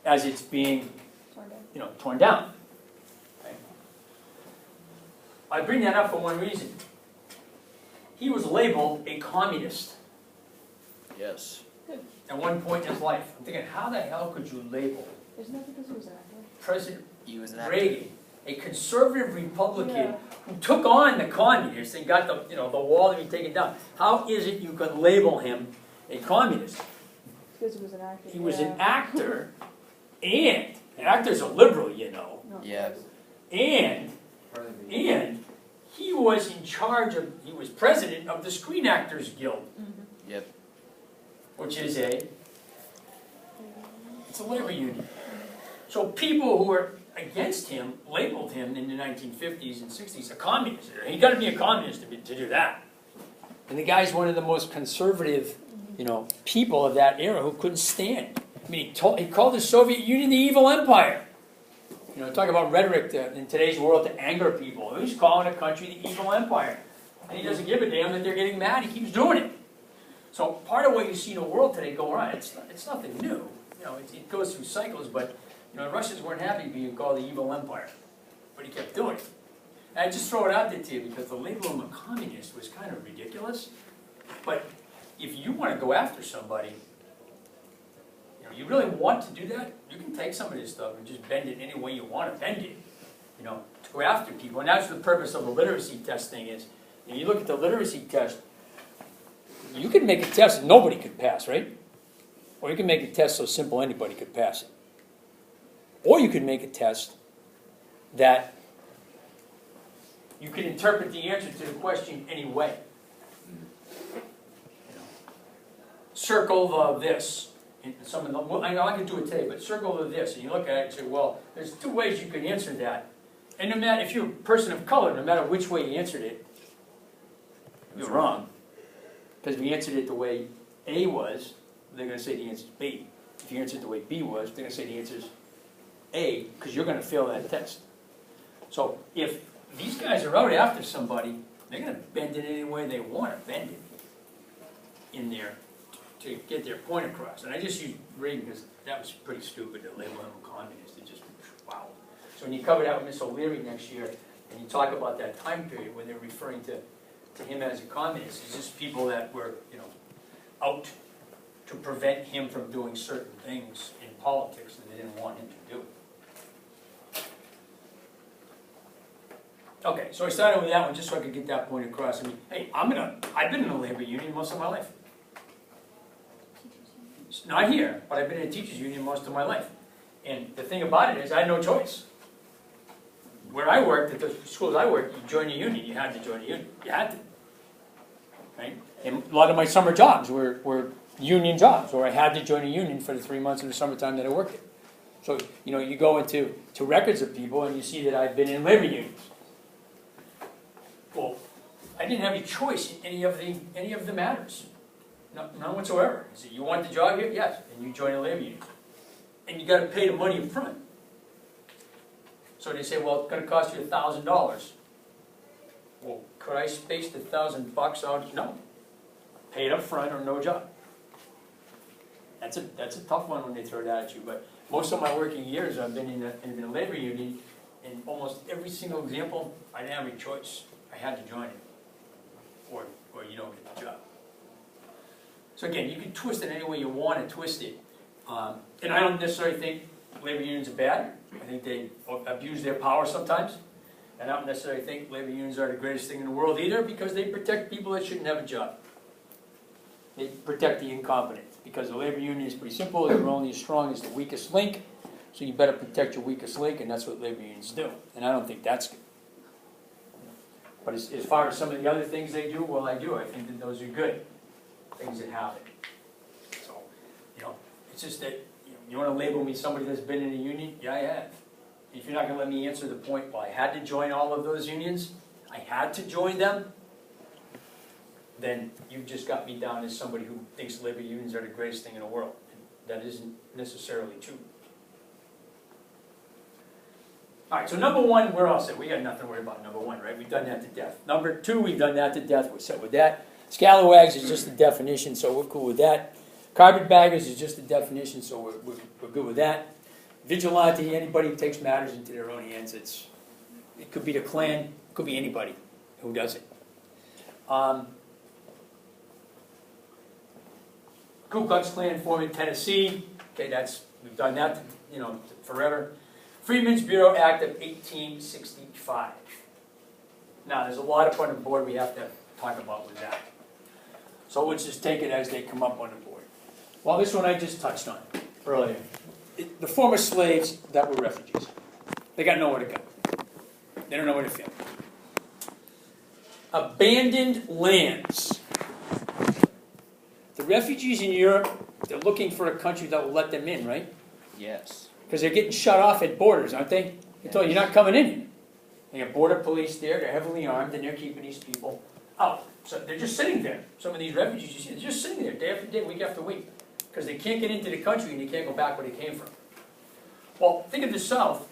as it's being, torn down. Okay? I bring that up for one reason. He was labeled a communist Yes. at one point in his life. I'm thinking, how the hell could you label Isn't that because he was an actor? President He was an actor. Reagan, a conservative Republican Yeah. who took on the communists and got the wall to be taken down? How is it you could label him a communist? Because he was an actor. He was an yeah. actor, and actor's a liberal, No, Yeah. and he was in charge of, he was president of the Screen Actors Guild, Yep. which is it's a labor union. So people who were against him labeled him in the 1950s and 60s a communist. You got to be a communist to do that. And the guy's one of the most conservative, people of that era who couldn't stand. I mean, he called the Soviet Union the evil empire. Talk about rhetoric in today's world to anger people. He's calling a country the evil empire. And he doesn't give a damn that they're getting mad. He keeps doing it. So part of what you see in the world today go on, it's nothing new. It goes through cycles, but the Russians weren't happy being called the evil empire. But he kept doing it. And I just throw it out there to you because the label of a communist was kind of ridiculous. But if you want to go after somebody, you really want to do that, you can take some of this stuff and just bend it any way you want to bend it, to go after people. And that's the purpose of the literacy test thing is. You look at the literacy test, you can make a test that nobody could pass, right? Or you can make a test so simple anybody could pass it. Or you can make a test that you can interpret the answer to the question any way. Circle the this. I can do it today, but circle the this, and you look at it and say, well, there's two ways you can answer that. And no matter, if you're a person of color, no matter which way you answered it, you're wrong. Because if you answered it the way A was, they're going to say the answer is B. If you answered it the way B was, they're going to say the answer is A, because you're going to fail that test. So if these guys are out after somebody, they're going to bend it any way they want to bend it in there to get their point across. And I just used Reagan because that was pretty stupid to label him a communist. It just, wow. So when you cover that with Miss O'Leary next year, and you talk about that time period when they're referring to him as a communist, it's just people that were, out to prevent him from doing certain things in politics that they didn't want him to do. Okay, so I started with that one just so I could get that point across. I mean, hey, I've been in a labor union most of my life. It's not here, but I've been in a teachers union most of my life. And the thing about it is I had no choice. Where I worked, at the schools I worked, you joined a union, you had to join a union. You had to. Right? And a lot of my summer jobs were union jobs, where I had to join a union for the 3 months in the summertime that I worked it. So, you go into records of people and you see that I've been in labor unions. Well, I didn't have any choice in any of the matters. None whatsoever. I said, you want the job here? Yes. And you join a labor union. And you got to pay the money up front. So they say, well, it's going to cost you $1,000. Well, could I space the $1,000 out? No. Pay it up front or no job. That's a tough one when they throw that at you. But most of my working years, I've been in a labor union. In almost every single example, I didn't have any choice. I had to join it, or you don't get the job. So again, you can twist it any way you want to twist it. And I don't necessarily think labor unions are bad. I think they abuse their power sometimes. And I don't necessarily think labor unions are the greatest thing in the world either, because they protect people that shouldn't have a job. They protect the incompetent, because the labor union is pretty simple. You're only as strong as the weakest link, so you better protect your weakest link, and that's what labor unions do. And I don't think that's good. But as far as some of the other things they do, well, I do. I think that those are good things that happen. So, it's just that you want to label me somebody that's been in a union? Yeah, I have. If you're not going to let me answer the point, well, I had to join all of those unions, I had to join them, then you've just got me down as somebody who thinks labor unions are the greatest thing in the world. And that isn't necessarily true. All right, so number one, we're all set. We got nothing to worry about number one, right? We've done that to death. Number two, we've done that to death. We're set with that. Scalawags is just a definition, so we're cool with that. Carpetbaggers is just a definition, so we're good with that. vigilante, anybody who takes matters into their own hands. It could be the Klan, it could be anybody who does it. Ku Klux Klan formed in Tennessee. Okay, we've done that, forever. Freedmen's Bureau Act of 1865. Now, there's a lot up on the board we have to talk about with that. So let's just take it as they come up on the board. Well, this one I just touched on earlier. The former slaves that were refugees. They got nowhere to go. They don't know where to feel. Abandoned lands. The refugees in Europe, they're looking for a country that will let them in, right? Yes. Because they're getting shut off at borders, aren't they? They told you, you're not coming in here. They have border police there, they're heavily armed, and they're keeping these people out. So they're just sitting there. Some of these refugees, you see, they're just sitting there day after day, week after week. Because they can't get into the country and they can't go back where they came from. Well, think of the South.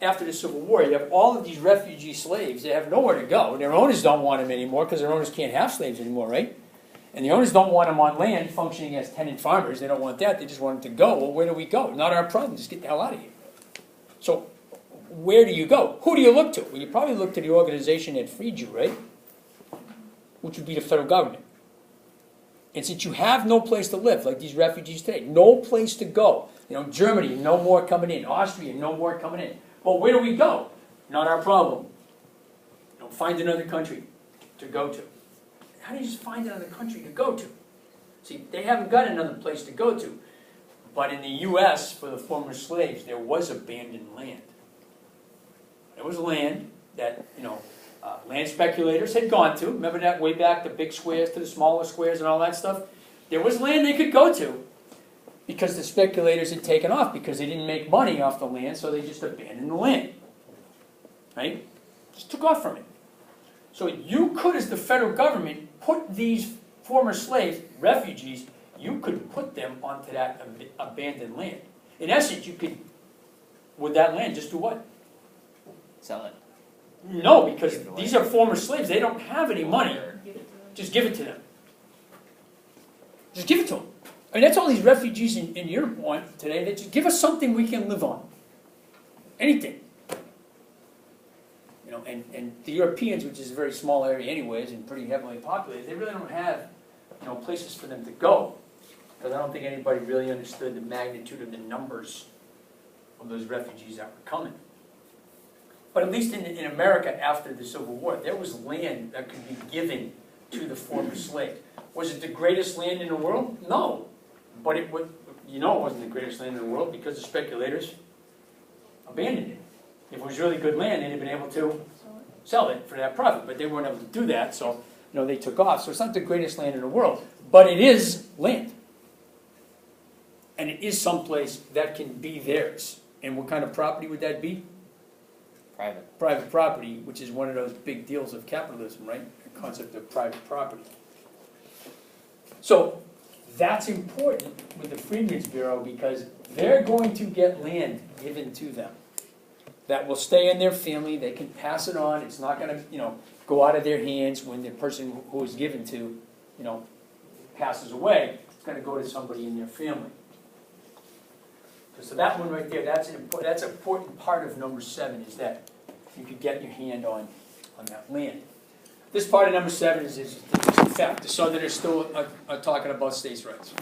After the Civil War, you have all of these refugee slaves. They have nowhere to go. And their owners don't want them anymore because their owners can't have slaves anymore, right? And the owners don't want them on land functioning as tenant farmers. They don't want that. They just want them to go. Well, where do we go? Not our problem. Just get the hell out of here. So where do you go? Who do you look to? Well, you probably look to the organization that freed you, right? Which would be the federal government. And since you have no place to live, like these refugees today, no place to go. Germany, no more coming in. Austria, no more coming in. Well, where do we go? Not our problem. Find another country to go to. How do you just find another country to go to? See, they haven't got another place to go to. But in the U.S., for the former slaves, there was abandoned land. There was land that, land speculators had gone to. Remember that way back, the big squares to the smaller squares and all that stuff? There was land they could go to because the speculators had taken off because they didn't make money off the land, so they just abandoned the land. Right? Just took off from it. So you could, as the federal government, put these former slaves, refugees, you could put them onto that abandoned land. In essence, you could, with that land, just do what? Sell it. No, because these are former slaves. They don't have any money. Just give it to them. Just give it to them. I mean, that's all these refugees in Europe want today. They just give us something we can live on. Anything. And the Europeans, which is a very small area anyways and pretty heavily populated, they really don't have, places for them to go. Because I don't think anybody really understood the magnitude of the numbers of those refugees that were coming. But at least in America after the Civil War, there was land that could be given to the former slaves. Was it the greatest land in the world? No. But it wasn't the greatest land in the world because the speculators abandoned it. If it was really good land, they'd have been able to sell it for that profit. But they weren't able to do that, so they took off. So it's not the greatest land in the world, but it is land. And it is someplace that can be theirs. And what kind of property would that be? Private. Private property, which is one of those big deals of capitalism, right? The concept of private property. So that's important with the Freedmen's Bureau because they're going to get land given to them that will stay in their family. They can pass it on. It's not going to, go out of their hands when the person who is given to, passes away. It's going to go to somebody in their family. So that one right there, that's an important part of number 7 is that you could get your hand on that land. This part of number 7 is the fact. The Southerners still are talking about states' rights.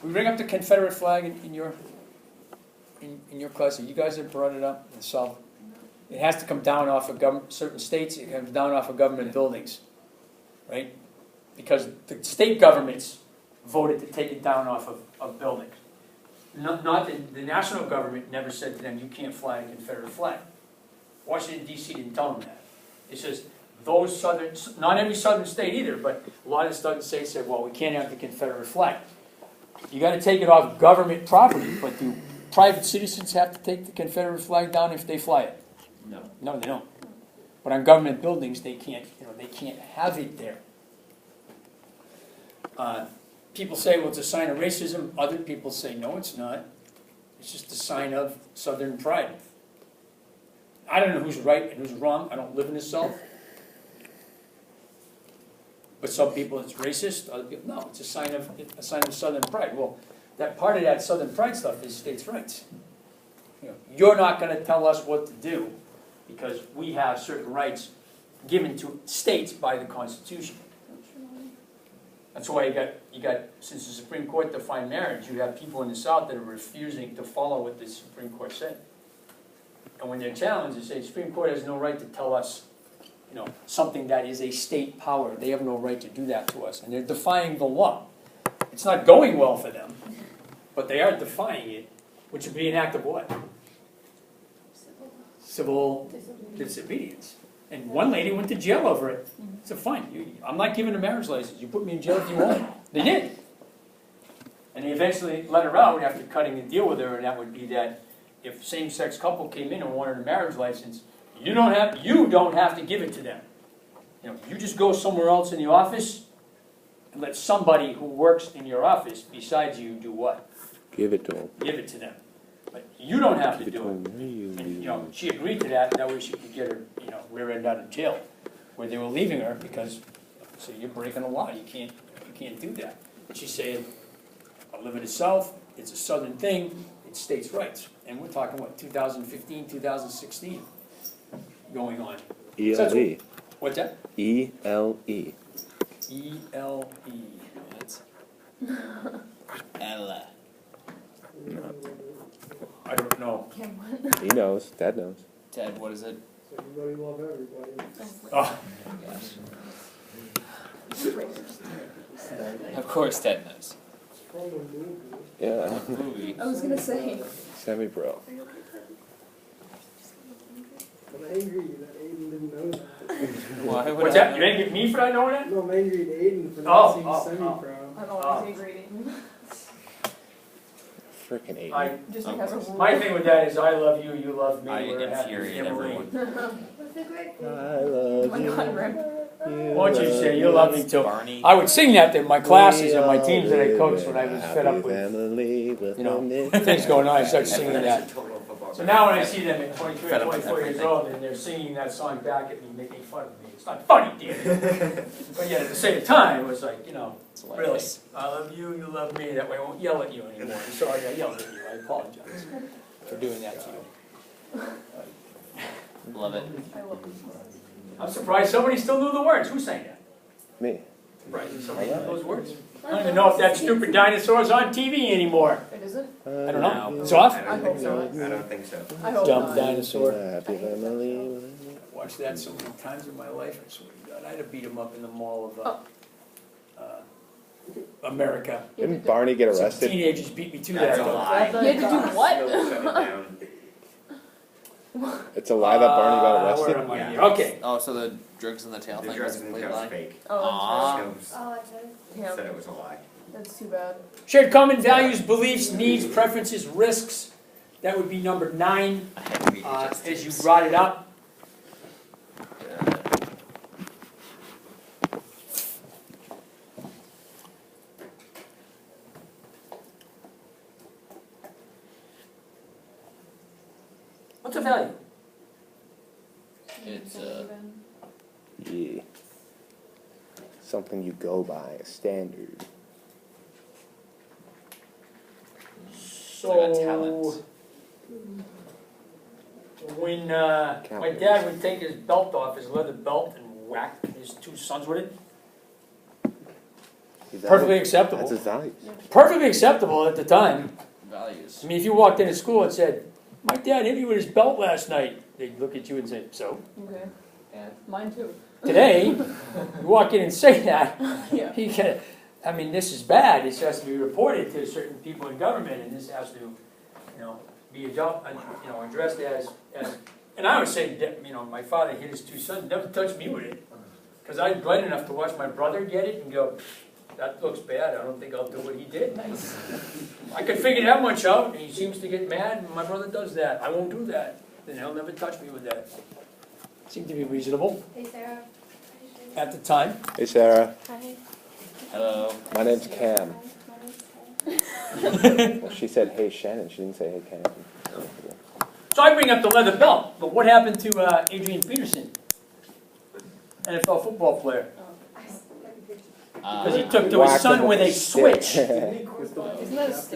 We bring up the Confederate flag in your class. You guys have brought it up in the South. It has to come down off of certain states. It comes down off of government buildings, right? Because the state governments voted to take it down off of buildings. Not the national government never said to them, you can't fly a Confederate flag. Washington, D.C. didn't tell them that. It says those southern, not every southern state either, but a lot of southern states said, well, we can't have the Confederate flag. You got to take it off government property, but do private citizens have to take the Confederate flag down if they fly it? No. No, they don't. But on government buildings, they can't have it there. People say, well, it's a sign of racism. Other people say, no, it's not. It's just a sign of Southern pride. I don't know who's right and who's wrong. I don't live in the South. But some people, it's racist. Other people, no, it's a sign of Southern pride. Well, that part of that Southern Pride stuff is states' rights. You know, you're not gonna tell us what to do, because we have certain rights given to states by the Constitution. That's why you got, since the Supreme Court defined marriage, you have people in the South that are refusing to follow what the Supreme Court said. And when they're challenged, they say, the Supreme Court has no right to tell us, you know, something that is a state power. They have no right to do that to us, and they're defying the law. It's not going well for them, but they are defying it, which would be an act of what? Civil disobedience. And one lady went to jail over it. So fine, I'm not giving a marriage license. You put me in jail if you want. They did. And they eventually let her out after cutting the deal with her, and that would be that if same-sex couple came in and wanted a marriage license, you don't have to give it to them. You know, you just go somewhere else in the office and let somebody who works in your office besides you do what? Give it to him. Give it to them. But you don't have to Give it to do it. him. And, you know, she agreed to that, that way she could get her, you know, rear end out of jail, where they were leaving her because, so you're breaking the law, you can't do that. But she's saying, I live in the South, it's a Southern thing, it's states' rights. And we're talking, what, 2015, 2016 going on. E-L-E. What's that? E-L-E. E-L-E. That's Ella. I don't know. He knows. Dad knows. Ted, what is it? Everybody love everybody. Oh, Of course Ted knows. It's from the movie. Yeah. Movie. I was gonna say. Semi-pro. But I'm angry that Aiden didn't know that. Why would what's I that? know? You ain't get me for not knowing that? No, I'm angry at Aiden for Oh, not seeing oh, semi-pro. I'm always agreeing. Frickin' Aiden. I, Just because of rules. my thing with that is I love you, you love me. I we're a happy infuriate family. everyone. I Oh love my you. God, Rip. Why don't you say you love me too? Barney. I would sing that in my classes and my teams that I coached when I was fed up with, you know, things going on. I started singing that. So now when I see them at 23 or Fed up with 24 years everything. old and they're singing that song back at me, making fun of me, it's not funny, dear. But yet at the same time, it was like, you know, It's really, hilarious. I love you, you love me. That way I won't yell at you anymore. I'm sorry I yelled at you. I apologize for doing that to you. Love it. I love this. I'm surprised somebody still knew the words. Who sang that? Me. Surprised somebody knew those words. I don't even know if that stupid dinosaur's on TV anymore. It isn't? I don't know. No. It's off? I hope not. I don't think so. I hope Dumb not. dinosaur. Happy family. Watched that so many times in my life, I swear to God. I'd have beat him up in the mall of America. Didn't Barney get Some arrested? teenagers beat me to That's that. a lie. You had to do what? Shut it down. It's a lie that Barney got Where arrested? am I Yeah. here? Okay. Oh, so the drugs in the tail The thing drugs was a in the complete tail's lie? fake. Oh, Aw. Snopes that's said yeah, it was a lie. that's too bad. Shared common values, beliefs, needs, preferences, risks. That would be number 9, I had to read as you brought it up. What's a value? It's Yeah. Something you go by, a standard. So, like a talent. when my dad would take his belt off, his leather belt, and whack his 2 sons with it, perfectly That's acceptable. his values. Perfectly acceptable at the time. values. I mean, if you walked into school and said, my dad hit me with his belt last night, they'd look at you and say, so? Okay. Yeah. Mine too. Today, you walk in and say that, Yeah. he can, I mean, this is bad, this has to be reported to certain people in government, and this has to, you know, be addressed as, and I would say, that, you know, my father hit his 2 sons, never touched me with it, because I'm glad enough to watch my brother get it and go, that looks bad, I don't think I'll do what he did. I could figure that much out, and he seems to get mad, and my brother does that, I won't do that, then he'll never touch me with that. Seemed to be reasonable Hey, Sarah. at the time. Hey, Sarah. Hi. Hello. My name's Cam. Hi. Well, she said, hey, Shannon. She didn't say, hey, Cam. So I bring up the leather belt, but what happened to Adrian Peterson, NFL football player? Because he took to his Whacked son him with a stick. switch. Didn't he quit the Isn't that a